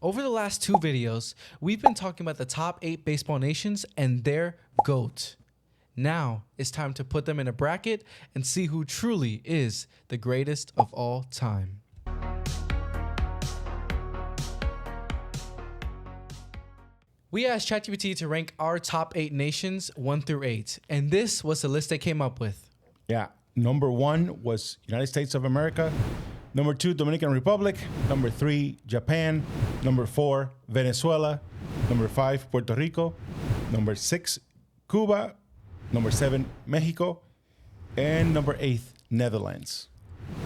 Over the last two videos, we've been talking about the top 8 baseball nations and their GOAT. Now it's time to put them in a bracket and see who truly is the greatest of all time. We asked ChatGPT to rank our top 8 nations 1 through 8, and this was the list they came up with. Yeah. Number 1 was United States of America. Number 2, Dominican Republic. Number 3, Japan. Number 4, Venezuela. Number 5, Puerto Rico. Number 6, Cuba. Number 7, Mexico. And number 8, Netherlands.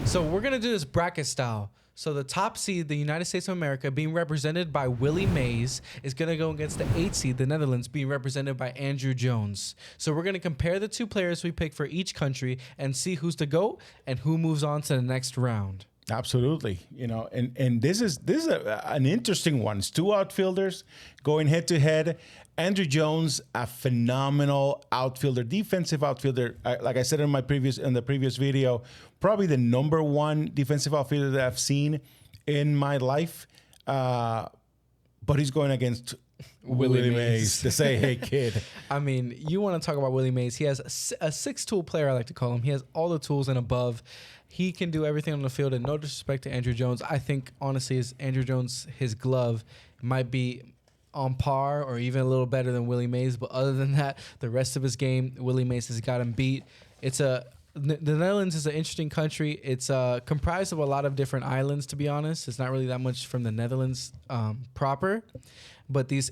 So we're going to do this bracket style. So the top seed, the United States of America, being represented by Willie Mays, is going to go against the 8th seed, the Netherlands, being represented by Andrew Jones. So we're going to compare the two players we pick for each country and see who's the GOAT and who moves on to the next round. Absolutely. And this is an interesting one. It's two outfielders going head to head. Andrew Jones, a phenomenal outfielder, defensive outfielder. Like I said in the previous video, probably the number 1 defensive outfielder that I've seen in my life. But he's going against Willie Mays to say, hey, kid. I mean, you want to talk about Willie Mays. He has a 6-tool player, I like to call him. He has all the tools and above. He can do everything on the field, and no disrespect to Andrew Jones. I think, honestly, Andrew Jones, his glove might be on par or even a little better than Willie Mays. But other than that, the rest of his game, Willie Mays has got him beat. The Netherlands is an interesting country. It's comprised of a lot of different islands, to be honest. It's not really that much from the Netherlands proper. But these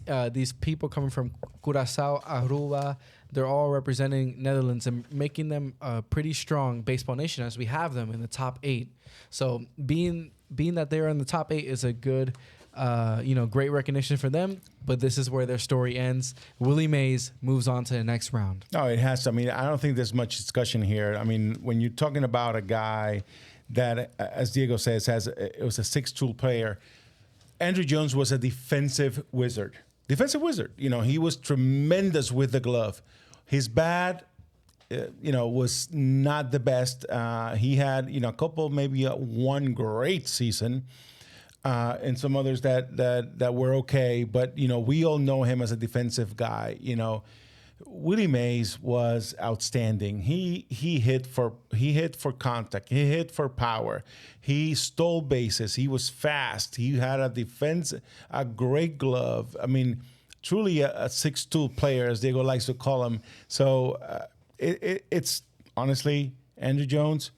people coming from Curaçao, Aruba, they're all representing Netherlands and making them a pretty strong baseball nation as we have them in the top 8. So being that they're in the top 8 is a good, great recognition for them. But this is where their story ends. Willie Mays moves on to the next round. No, it has to. I mean, I don't think there's much discussion here. I mean, when you're talking about a guy that, as Diego says, it was a 6-tool player, Andrew Jones was a defensive wizard. He was tremendous with the glove. His bat, was not the best. He had, a couple, maybe one great season, and some others that were okay. But we all know him as a defensive guy. Willie Mays was outstanding. He hit for contact. He hit for power. He stole bases. He was fast. He had a great glove. I mean, truly a 6-tool player, as Diego likes to call him. So it's honestly Andrew Jones.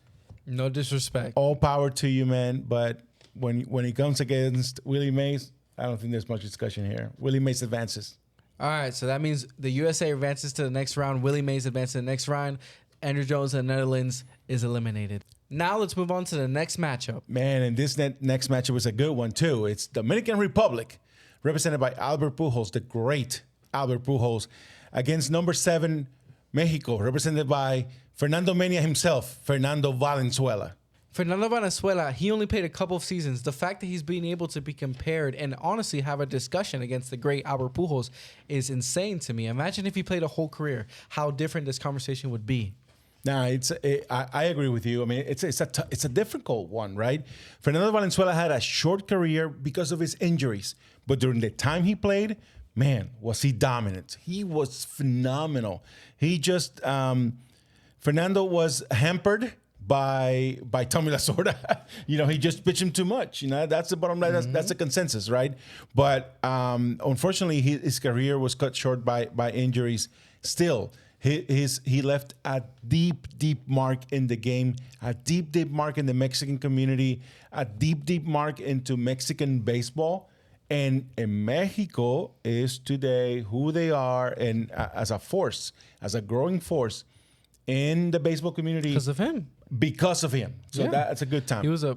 No disrespect. All power to you, man. But when he comes against Willie Mays, I don't think there's much discussion here. Willie Mays advances. All right, so that means the USA advances to the next round. Willie Mays advances to the next round. Andrew Jones and the Netherlands is eliminated. Now let's move on to the next matchup. Man, and this next matchup was a good one, too. It's Dominican Republic, represented by Albert Pujols, the great Albert Pujols, against number 7, Mexico, represented by Fernando Mania himself, Fernando Valenzuela. Fernando Venezuela, he only played a couple of seasons. The fact that he's being able to be compared and honestly have a discussion against the great Albert Pujols is insane to me. Imagine if he played a whole career, how different this conversation would be. Nah, I agree with you. I mean, it's a difficult one, right? Fernando Valenzuela had a short career because of his injuries, but during the time he played, man, was he dominant. He was phenomenal. He just Fernando was hampered by Tommy Lasorda. He just pitched him too much. That's the bottom line. That's the consensus, right? But unfortunately, his career was cut short by injuries. Still, he left a deep mark in the game, a deep mark in the Mexican community, a deep mark into Mexican baseball. And Mexico is today who they are, and as a growing force in the baseball community. Because of him. So that's a good time. He was a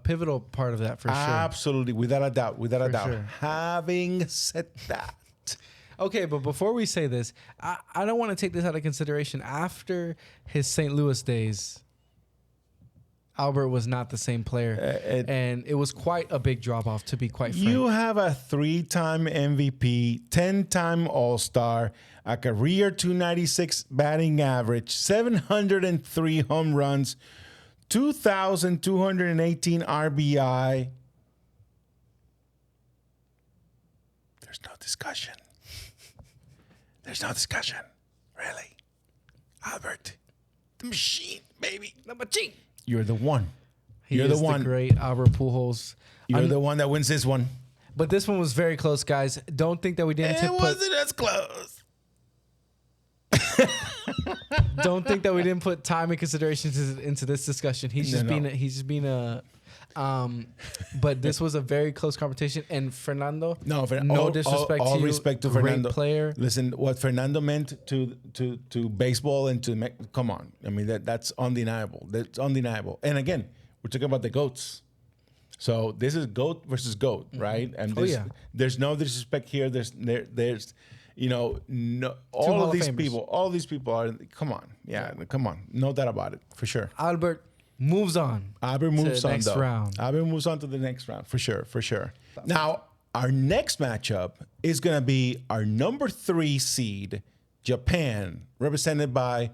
pivotal part of that for sure. Absolutely. Without a doubt. Sure. Having said that. Okay, but before we say this, I don't want to take this out of consideration. After his St. Louis days, Albert was not the same player. And it was quite a big drop-off, to be quite frank. You have a 3-time MVP, 10-time All-Star, a career 296 batting average, 703 home runs, 2,218 RBI. There's no discussion. There's no discussion. Really. Albert. The machine, baby. The machine. You're the one. You're the one. The great Albert Pujols. You're the one that wins this one. But this one was very close, guys. Don't think that we didn't. It wasn't as close. Don't think that we didn't put time and considerations into this discussion. He's just being a. But this was a very close competition. And Fernando, no disrespect all to you, respect to great Fernando. Player. Listen, what Fernando meant to baseball and to come on. I mean that's undeniable. That's undeniable. And again, we're talking about the GOATs. So this is GOAT versus GOAT, right? And there's no disrespect here. There's all of these people are. Come on, come on, no doubt about it, for sure. Albert moves on. Albert moves to the on next round. Albert moves on to the next round, for sure. Now our next matchup is gonna be our number 3 seed, Japan, represented by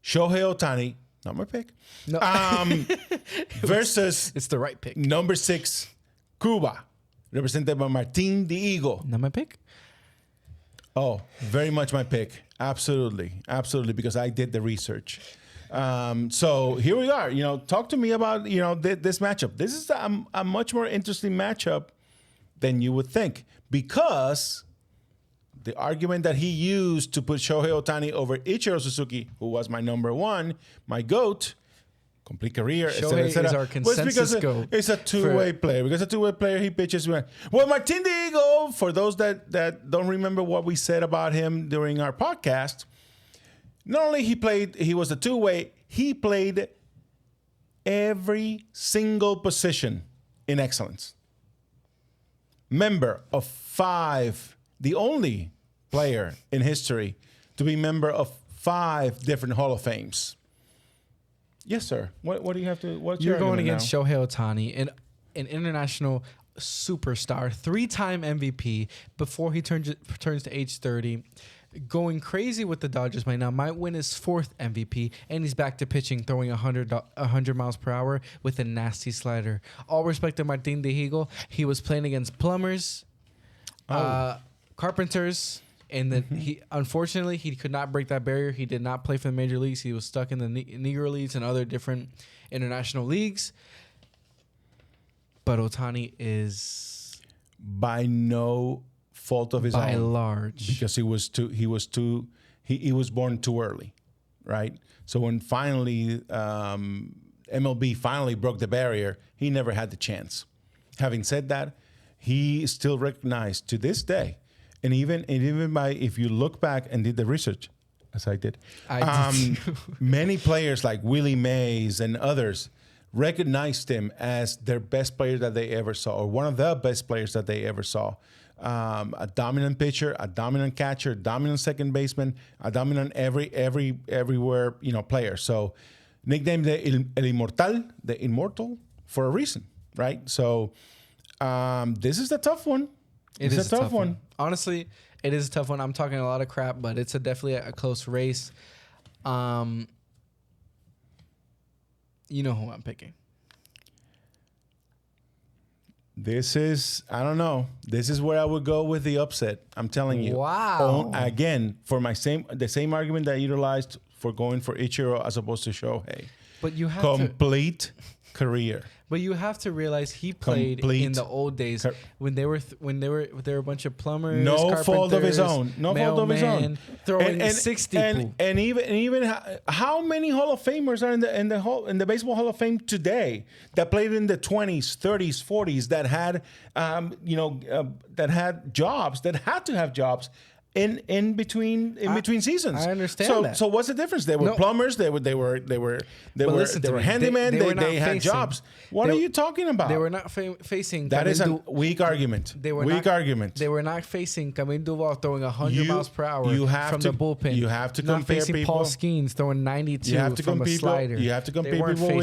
Shohei Ohtani. Not my pick. No. Versus it's the right pick. Number 6, Cuba, represented by Martin the Eagle. Not my pick. Oh, very much my pick. Absolutely, because I did the research. So here we are. Talk to me about this matchup. This is a much more interesting matchup than you would think, because the argument that he used to put Shohei Ohtani over Ichiro Suzuki, who was my number 1, my GOAT, complete career, Shohei is our consensus GOAT. It's a two-way player. Because a two-way player, he pitches. Well, Martin the Eagle, for those that don't remember what we said about him during our podcast, not only he was a two-way, he played every single position in excellence. Member of 5, the only player in history to be member of 5 different Hall of Fames. Yes, sir. What do you have to? What's You're your going against now? Shohei Ohtani, an international superstar, 3-time MVP. Before he turns to age 30, going crazy with the Dodgers right now. Might win his 4th MVP, and he's back to pitching, throwing 100 miles per hour with a nasty slider. All respect to Martin the Eagle. He was playing against plumbers, carpenters. And then he could not break that barrier. He did not play for the major leagues. He was stuck in the Negro leagues and other different international leagues. But Ohtani is by no fault of his own, by large, because he was born too early, right? So when finally MLB finally broke the barrier, he never had the chance. Having said that, he is still recognized to this day. And even by, if you look back and did the research, as I did, many players like Willie Mays and others recognized him as their best player that they ever saw, or one of the best players that they ever saw. A dominant pitcher, a dominant catcher, dominant second baseman, a dominant everywhere player. So nicknamed El Inmortal, the Immortal, for a reason, right? So this is the tough one. It's a tough one. Honestly, it is a tough one. I'm talking a lot of crap, but it's definitely a close race. You know who I'm picking. I don't know. This is where I would go with the upset. I'm telling you. Wow. Again, for the same argument that I utilized for going for Ichiro as opposed to Shohei. But you have complete career. But you have to realize he played in the old days when they were a bunch of plumbers. No fault of his own. No fault of his own. Throwing 60. And even how many Hall of Famers are in the Baseball Hall of Fame today that played in the 20s, 30s, 40s that had that had jobs, that had to have jobs in between seasons. I understand that. So what's the difference? They were plumbers. They were handymen. They had jobs. What are you talking about? They were not facing. That is a weak argument. They were not facing Camille Duval throwing 100 miles per hour from the bullpen. You have to compare facing people. Paul Skeens throwing 92 from a slider. You have to compare people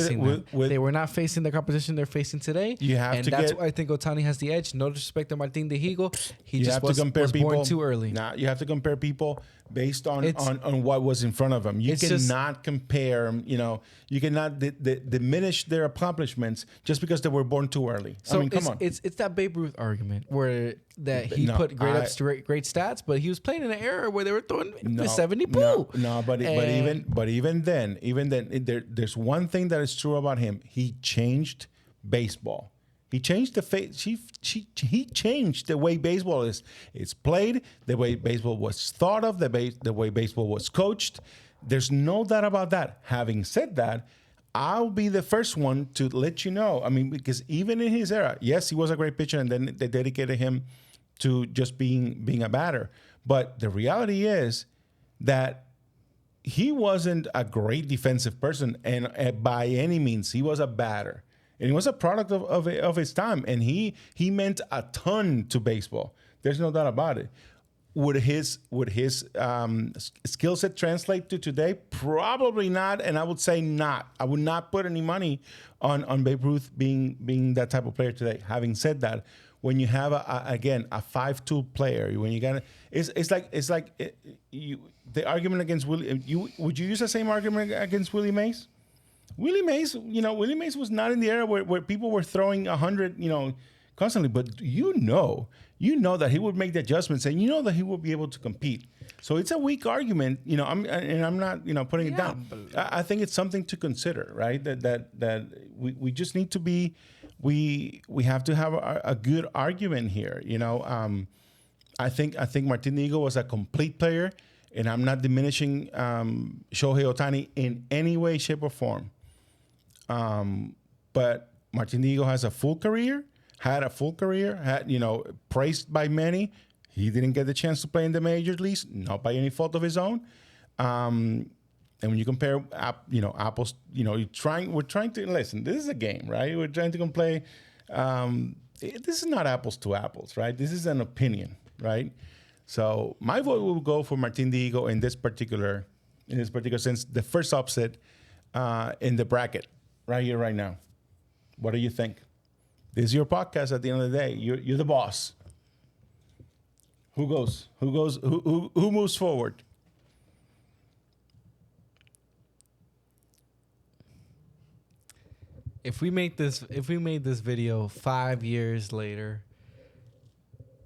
with. They were not facing the competition they're facing today. That's why I think Ohtani has the edge. No disrespect to Martin de Higo. He just was born too early. You have to compare people based on It's- what was in front of them. You It's just- cannot compare. You cannot diminish their accomplishments just because they were born too early. So I mean, come on. It's that Babe Ruth argument where that he No, put great stats, but he was playing in an era where they were throwing No, 70 poo. No, but even then, there's one thing that is true about him. He changed baseball. He changed the face. He changed the way baseball is played, the way baseball was thought of, the way baseball was coached. There's no doubt about that. Having said that, I'll be the first one to let you know. I mean, because even in his era, yes, he was a great pitcher, and then they dedicated him to just being a batter. But the reality is that he wasn't a great defensive person, and by any means, he was a batter. And he was a product of his time, and he meant a ton to baseball. There's no doubt about it. Would his skill set translate to today? Probably not, and I would say not. I would not put any money on Babe Ruth being that type of player today. Having said that, when you have a 5-tool player, when you got the argument against Willie. Would you use the same argument against Willie Mays? Willie Mays was not in the era where people were throwing 100, constantly. But you know that he would make the adjustments, and that he would be able to compete. So it's a weak argument, I'm not, putting it down. I think it's something to consider, right? That we just need to be, we have to have a good argument here. I think Martin Diego was a complete player, and I'm not diminishing Shohei Ohtani in any way, shape, or form. But Martin Diego had a full career, praised by many. He didn't get the chance to play in the major leagues, not by any fault of his own. And when you compare, apples, we're trying to listen. This is a game, right? We're trying to play. This is not apples to apples, right? This is an opinion, right? So my vote will go for Martin Diego in this particular sense, the first upset in the bracket, right here, right now. What do you think? This is your podcast. At the end of the day, you're the boss. Who goes? Who moves forward? If we made this video 5 years later,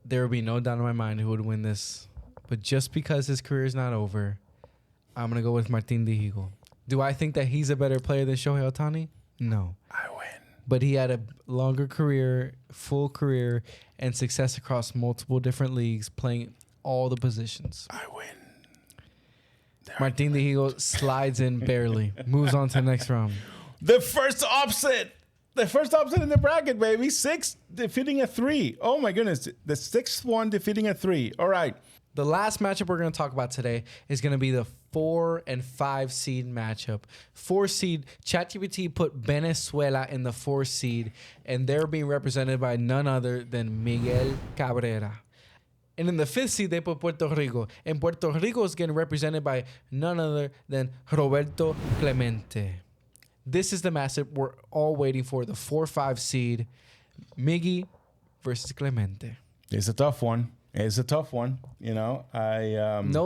there would be no doubt in my mind who would win this. But just because his career is not over, I'm gonna go with Martin Diego. Do I think that he's a better player than Shohei Ohtani? No. I win. But he had a longer career, full career, and success across multiple different leagues, playing all the positions. I win. Martin Diego slides in barely, moves on to the next round. The first upset in the bracket, baby. 6 defeating a 3. Oh my goodness, the 6th one defeating a 3. All right. The last matchup we're going to talk about today is going to be the 4 and 5 seed matchup. 4 seed, ChatGPT put Venezuela in the 4 seed, and they're being represented by none other than Miguel Cabrera. And in the 5th seed, they put Puerto Rico. And Puerto Rico is getting represented by none other than Roberto Clemente. This is the matchup we're all waiting for, the 4-5 seed, Miggy versus Clemente. It's a tough one. No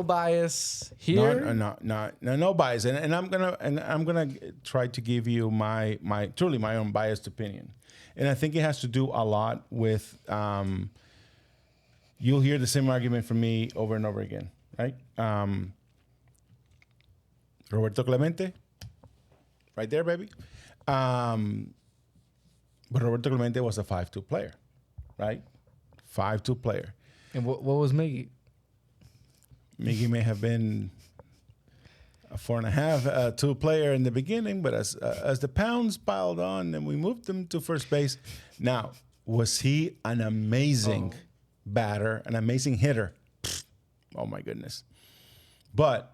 bias here. No bias, and I'm gonna try to give you my truly my own biased opinion, and I think it has to do a lot with you'll hear the same argument from me over and over again, right? Roberto Clemente, right there, baby. But Roberto Clemente was a 5-2 player, right? 5-2 player. And what was Miggy? Miggy may have been a 4.5 2 player in the beginning, but as the pounds piled on, then we moved him to first base. Now, was he an amazing batter, an amazing hitter? Oh my goodness! But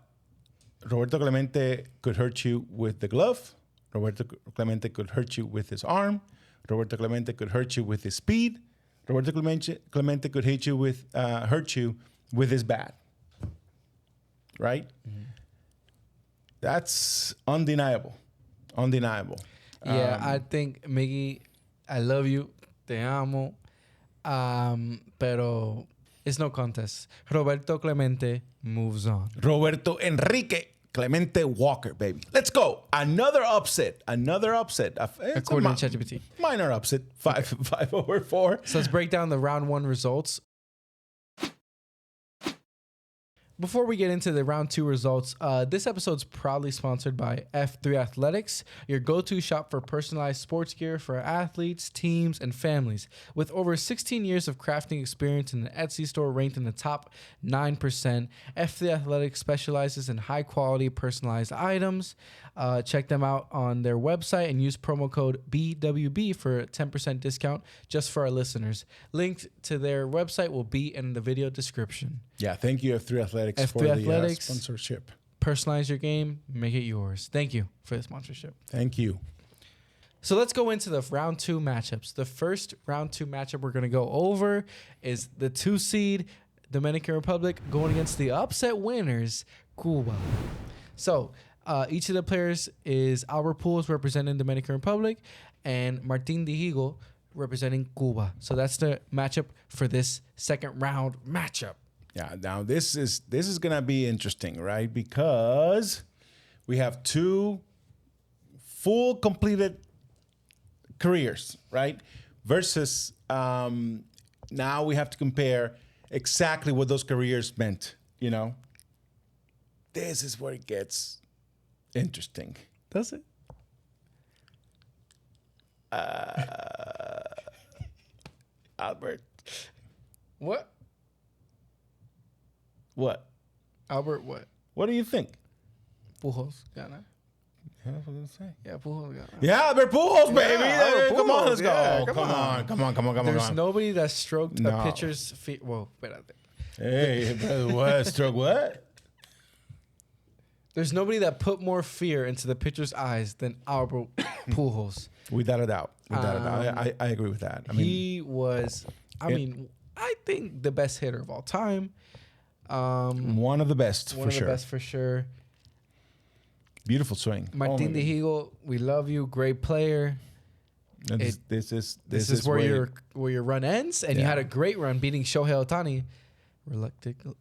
Roberto Clemente could hurt you with the glove. Roberto Clemente could hurt you with his arm. Roberto Clemente could hurt you with his speed. Roberto Clemente could hurt you with his bat, right? Mm-hmm. That's undeniable. Yeah, I think Miggy, I love you, te amo, pero It's no contest. Roberto Clemente moves on. Roberto Enrique Clemente Walker, baby. Let's go. Another upset. It's According to ChatGPT. Minor upset. 5/4. So let's break down the round 1 results. Before we get into the round 2 results, this episode's proudly sponsored by F3 Athletics, your go-to shop for personalized sports gear for athletes, teams, and families. With over 16 years of crafting experience in the Etsy store ranked in the top 9%, F3 Athletics specializes in high-quality personalized items. Check them out on their website and use promo code BWB for a 10% discount just for our listeners. Link to their website will be in the video description. Yeah, thank you, F3 Athletics, for the sponsorship. Personalize your game, make it yours. Thank you for the sponsorship. Thank you. So let's go into the round 2 matchups. The first round 2 matchup we're going to go over is the 2 seed Dominican Republic going against the upset winners, Cuba. So each of the players is Albert Pujols representing Dominican Republic and Martín Dihigo representing Cuba. So that's the matchup for this second round matchup. Yeah, now this is gonna be interesting, right? Because we have 2 full completed careers, right? Versus now we have to compare exactly what those careers meant, you know? This is where it gets interesting. Does it? Albert. What? What? Albert what? What do you think? Pujols got it. Yeah, that's what I was gonna say. Yeah, Pujols got it. Yeah, Albert Pujols, baby. Yeah, Albert Come on, Pujols. let's Yeah, go. Come on. There's nobody that stroked a pitcher's feet. Whoa, espérate. Hey, brother, what? Stroke what? There's nobody that put more fear into the pitcher's eyes than Albert Pujols. Without a doubt. I agree with that. I mean, He was, I think the best hitter of all time. One of the best, One of the best for sure. Beautiful swing. Martín Dihigo, we love you, great player. This is where your run ends, and you had a great run beating Shohei Ohtani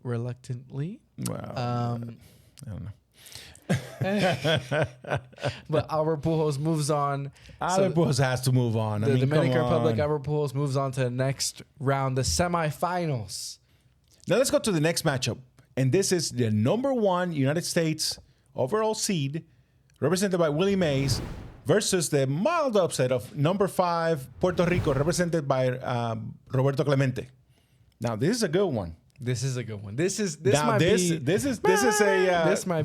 reluctantly. Well, I don't know. But Albert Pujols moves on. Albert Pujols has to move on. The Dominican Republic, Albert Pujols moves on to the next round, the semifinals. Now let's go to the next matchup. And this is the number 1 United States overall seed, represented by Willie Mays, versus the mild upset of number 5 Puerto Rico, represented by Roberto Clemente. Now this is a good one. This is a good one. This might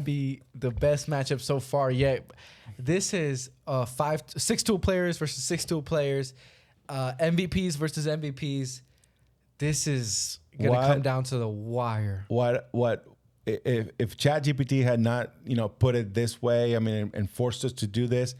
be the best matchup so far yet. This is 6-tool players versus 6-tool players, MVPs versus MVPs. This is gonna come down to the wire. What if ChatGPT had not put it this way? I mean, and forced us to do this,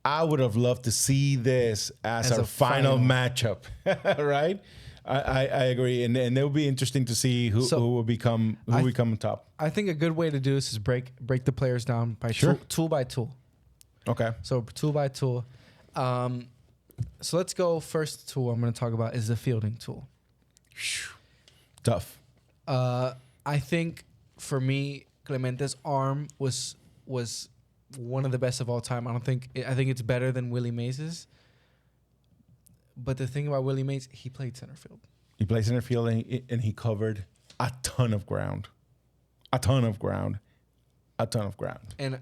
I would have loved to see this as our final matchup, right? I agree, and it will be interesting to see who will become on top. I think a good way to do this is break the players down by tool by tool. Okay. So tool by tool. So let's go. First tool I'm going to talk about is the fielding tool. Tough. I think for me, Clemente's arm was one of the best of all time. I think it's better than Willie Mays's. But the thing about Willie Mays, he played center field. He played center field and he covered a ton of ground. And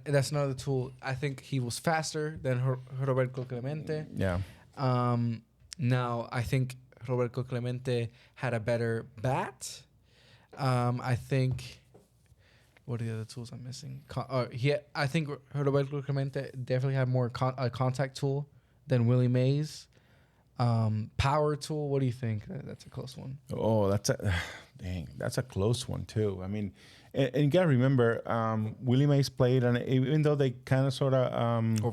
that's another tool. I think he was faster than Roberto Clemente. Yeah. Now, I think Roberto Clemente had a better bat. I think... What are the other tools I'm missing? I think Roberto Clemente definitely had more a contact tool than Willie Mays. Power tool. What do you think? That's a close one. Oh, that's a close one too. I mean, and you gotta remember, Willie Mays played, and even though they kind of sort of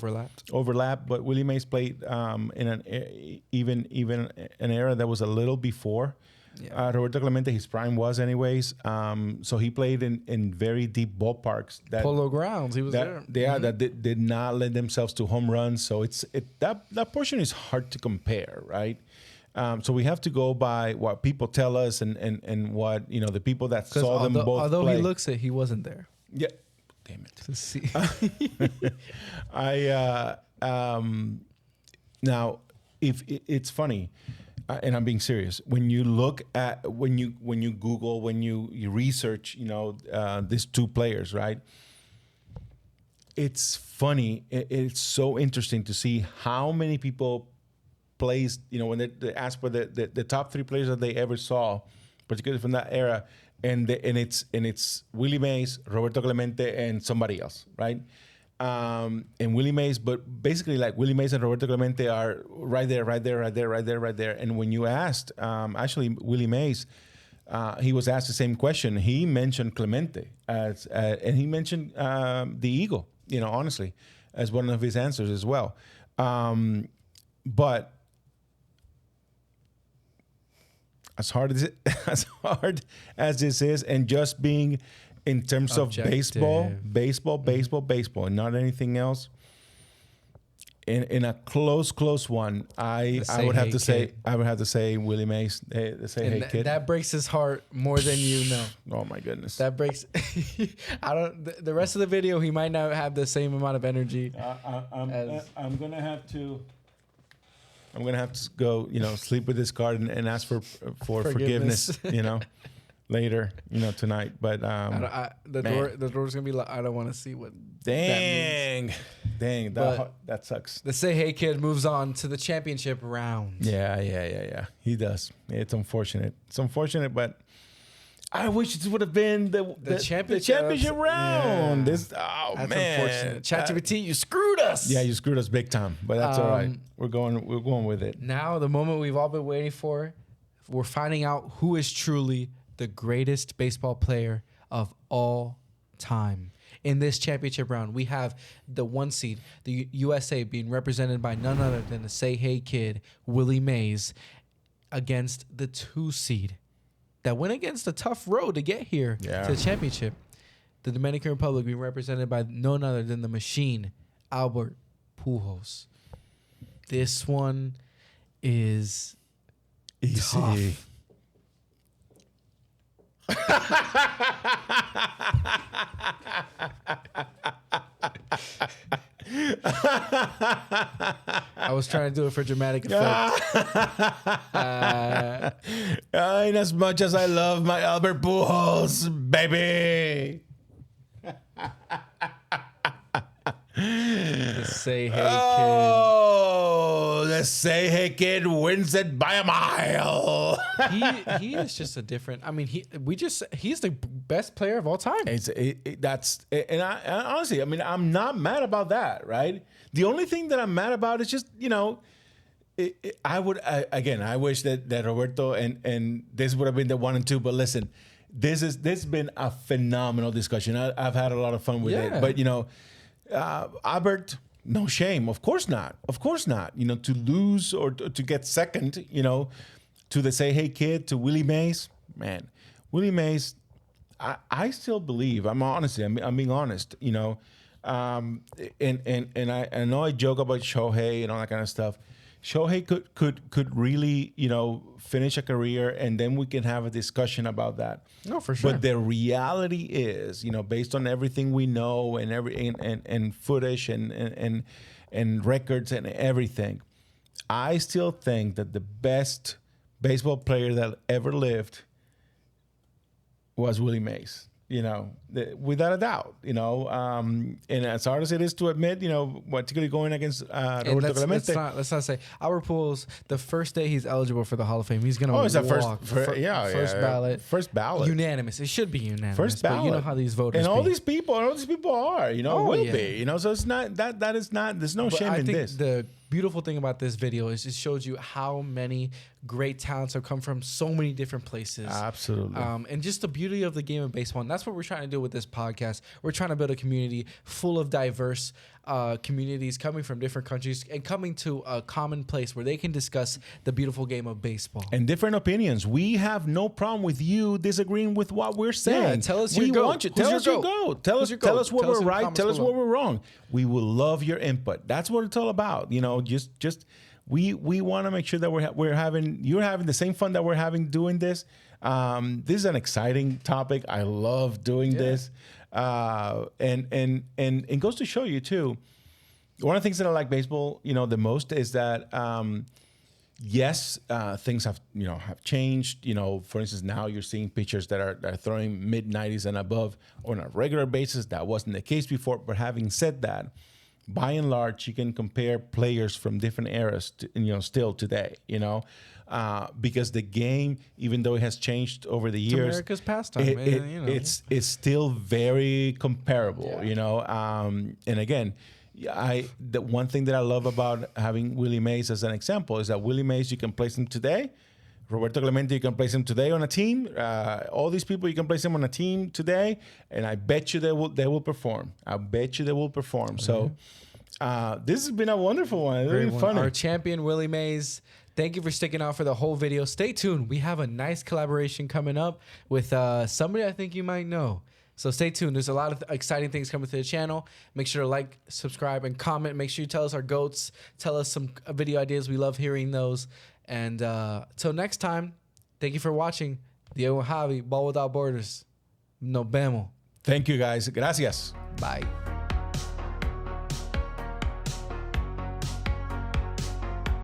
overlapped, but Willie Mays played in an even an era that was a little before. Yeah. Roberto Clemente, his prime was anyways. So he played in very deep ballparks. Polo grounds. He was there. Yeah, that did not lend themselves to home runs. So that portion is hard to compare, right? So we have to go by what people tell us and what the people that saw them both although play. he looks it, he wasn't there. Yeah, damn it. To see. Now, if it's funny, and I'm being serious, when you look at when you Google, when you research, these two players, right? It's funny. It's so interesting to see how many people plays, when they ask for the top 3 players that they ever saw, particularly from that era, and it's Willie Mays, Roberto Clemente, and somebody else, right? And Willie Mays, but basically like Willie Mays and Roberto Clemente are right there. And when you asked, actually Willie Mays, he was asked the same question. He mentioned Clemente and he mentioned the Eagle, honestly, as one of his answers as well. But as hard as this is, and just being in terms Objective. of baseball, and not anything else. In a close one, I would have to say Willie Mays. Kid. That breaks his heart more than you know. Oh my goodness. That breaks. The rest of the video, he might not have the same amount of energy. I'm gonna have to go, sleep with this card and ask for forgiveness, later, tonight. But the door's gonna be like, I don't want to see what. Dang, that sucks. The Say Hey Kid moves on to the championship round. Yeah. He does. It's unfortunate. But I wish it would have been the championship round. Yeah. That's Unfortunate. ChatGPT, you screwed us. Yeah, you screwed us big time. But that's all right. We're going with it. Now, the moment we've all been waiting for, we're finding out who is truly the greatest baseball player of all time. In this championship round, we have the 1 seed, the USA, being represented by none other than the Say Hey Kid, Willie Mays, against the 2 seed that went against a tough road to get here to the championship. The Dominican Republic being represented by none other than the machine, Albert Pujols. This one is easy. I was trying to do it for dramatic effect. And as much as I love my Albert Pujols, baby. The Say Hey Kid. Oh, the Say Hey Kid wins it by a mile. He is just a different. I mean, he's the best player of all time. And I honestly, I mean, I'm not mad about that, right? The only thing that I'm mad about is just, I wish that Roberto and this would have been the 1 and 2. But listen, this has been a phenomenal discussion. I've had a lot of fun with it. But Albert, no shame. Of course not. To lose or to get second, to the Say Hey Kid, to Willie Mays, man, Willie Mays. I still believe. I'm being honest. And I know I joke about Shohei and all that kind of stuff. Shohei could really, finish a career, and then we can have a discussion about that. No, for sure. But the reality is, based on everything we know and and footage and records and everything, I still think that the best baseball player that ever lived was Willie Mays. Without a doubt, and as hard as it is to admit, particularly going against Roberto Clemente. Let's not say Albert Pujols, the first day he's eligible for the Hall of Fame, he's going to walk. First ballot. First ballot. Unanimous. It should be unanimous. First ballot. But you know how these voters and all these people are, will be. So it's not, that is not, there's no shame in this. The beautiful thing about this video is it shows you how many great talents have come from so many different places. Absolutely. And just the beauty of the game of baseball. And that's what we're trying to do with this podcast. We're trying to build a community full of diverse communities coming from different countries and coming to a common place where they can discuss the beautiful game of baseball. And different opinions. We have no problem with you disagreeing with what we're saying. Yeah, tell us your goat. Tell us your goat. Tell us what we're right. Tell us what we're wrong. We will love your input. That's what it's all about. Just we want to make sure that you're having the same fun that we're having doing this. This is an exciting topic. I love doing this. And it goes to show you too. One of the things that I like baseball, the most is that, yes, things have changed. For instance, now you're seeing pitchers that are throwing mid-90s and above on a regular basis. That wasn't the case before. But having said that, by and large, you can compare players from different eras, still today, because the game, even though it has changed over the years, America's pastime. It's still very comparable, And again, the one thing that I love about having Willie Mays as an example is that Willie Mays, you can place him today. Roberto Clemente, you can place him today on a team. All these people, you can place them on a team today, and I bet you they will perform. I bet you they will perform. So this has been a wonderful one. It's really fun. Our champion, Willie Mays. Thank you for sticking out for the whole video. Stay tuned. We have a nice collaboration coming up with somebody I think you might know. So stay tuned. There's a lot of exciting things coming to the channel. Make sure to like, subscribe, and comment. Make sure you tell us our goats. Tell us some video ideas. We love hearing those. And till next time, thank you for watching. Diego and Javi, Ball Without Borders. Nos vemos. Thank you, guys. Gracias. Bye.